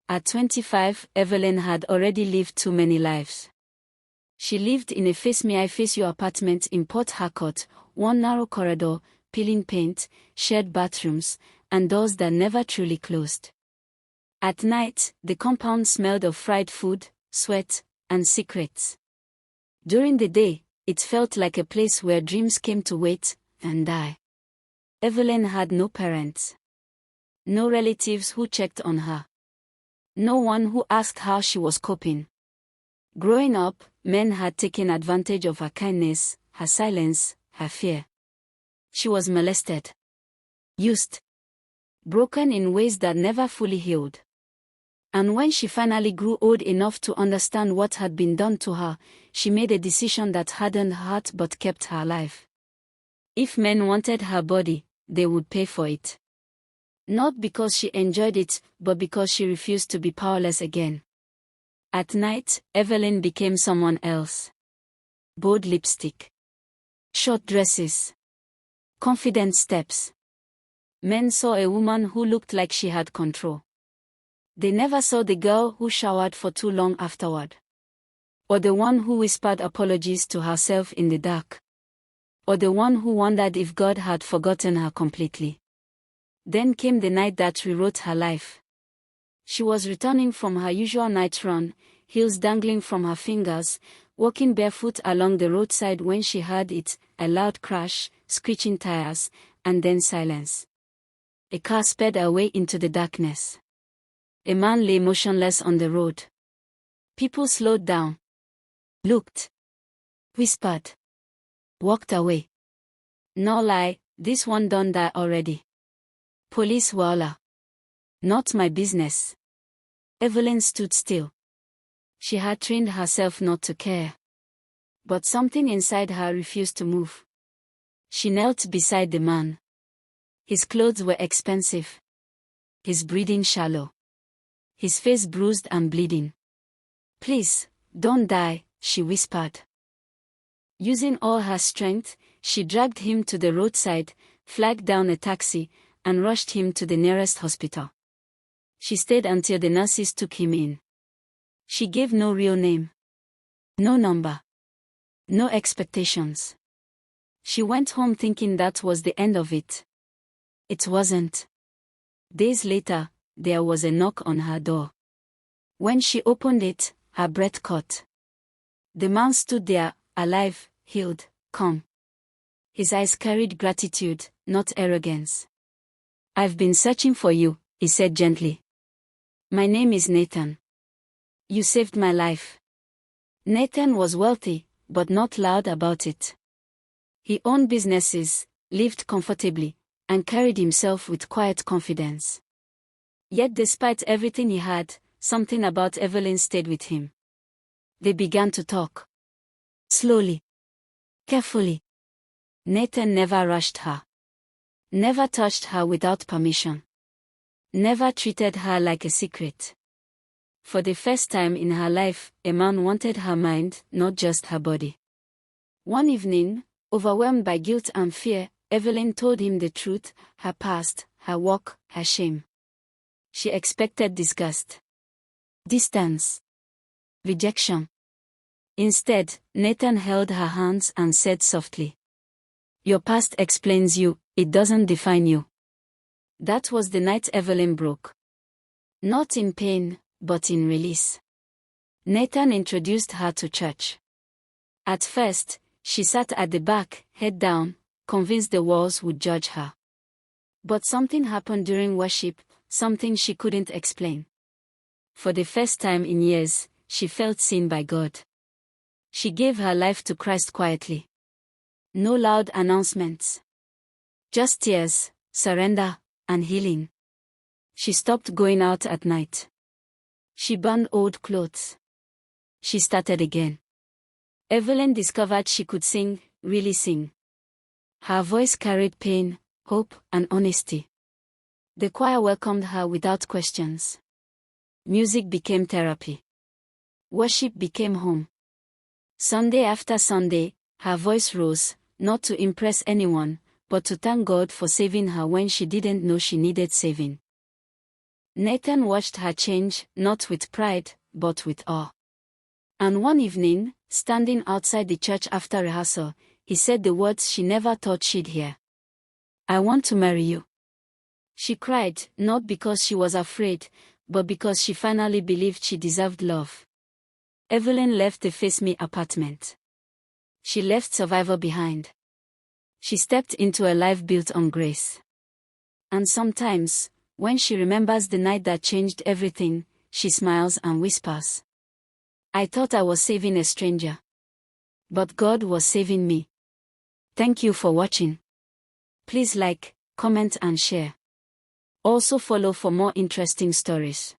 At 25, Evelyn had already lived too many lives. She lived in a face-me-I-face-you apartment in Port Harcourt, one narrow corridor, peeling paint, shared bathrooms, and doors that never truly closed. At night, the compound smelled of fried food, sweat, and secrets. During the day, it felt like a place where dreams came to wait and die. Evelyn had no parents. No relatives who checked on her. No one who asked how she was coping. Growing up, men had taken advantage of her kindness, her silence, her fear. She was molested. Used. Broken in ways that never fully healed. And when she finally grew old enough to understand what had been done to her, she made a decision that hardened her heart but kept her alive. If men wanted her body, they would pay for it. Not because she enjoyed it, but because she refused to be powerless again. At night, Evelyn became someone else. Bold lipstick. Short dresses. Confident steps. Men saw a woman who looked like she had control. They never saw the girl who showered for too long afterward. Or the one who whispered apologies to herself in the dark. Or the one who wondered if God had forgotten her completely. Then came the night that rewrote her life. She was returning from her usual night run, heels dangling from her fingers, walking barefoot along the roadside when she heard it, a loud crash, screeching tires, and then silence. A car sped away into the darkness. A man lay motionless on the road. People slowed down. Looked. Whispered. Walked away. No lie, this one done die already. Police walla. Not my business. Evelyn stood still. She had trained herself not to care. But something inside her refused to move. She knelt beside the man. His clothes were expensive. His breathing shallow. His face bruised and bleeding. Please, don't die, she whispered. Using all her strength, she dragged him to the roadside, flagged down a taxi, and rushed him to the nearest hospital. She stayed until the nurses took him in. She gave no real name. No number. No expectations. She went home thinking that was the end of it. It wasn't. Days later, there was a knock on her door. When she opened it, her breath caught. The man stood there, alive, healed, calm. His eyes carried gratitude, not arrogance. "I've been searching for you," he said gently. "My name is Nathan. You saved my life." Nathan was wealthy, but not loud about it. He owned businesses, lived comfortably, and carried himself with quiet confidence. Yet despite everything he had, something about Evelyn stayed with him. They began to talk. Slowly. Carefully. Nathan never rushed her. Never touched her without permission. Never treated her like a secret. For the first time in her life, a man wanted her mind, not just her body. One evening, overwhelmed by guilt and fear, Evelyn told him the truth, her past, her work, her shame. She expected disgust. Distance. Rejection. Instead, Nathan held her hands and said softly, "Your past explains you, it doesn't define you." That was the night Evelyn broke. Not in pain, but in release. Nathan introduced her to church. At first, she sat at the back, head down, convinced the walls would judge her. But something happened during worship, something she couldn't explain. For the first time in years, she felt seen by God. She gave her life to Christ quietly. No loud announcements. Just tears, surrender, and healing. She stopped going out at night. She burned old clothes. She started again. Evelyn discovered she could sing, really sing. Her voice carried pain, hope, and honesty. The choir welcomed her without questions. Music became therapy. Worship became home. Sunday after Sunday, her voice rose, not to impress anyone, but to thank God for saving her when she didn't know she needed saving. Nathan watched her change, not with pride, but with awe. And one evening, standing outside the church after rehearsal, he said the words she never thought she'd hear. "I want to marry you." She cried, not because she was afraid, but because she finally believed she deserved love. Evelyn left the Face Me apartment. She left survivor behind. She stepped into a life built on grace. And sometimes, when she remembers the night that changed everything, she smiles and whispers, "I thought I was saving a stranger. But God was saving me." Thank you for watching. Please like, comment and share. Also follow for more interesting stories.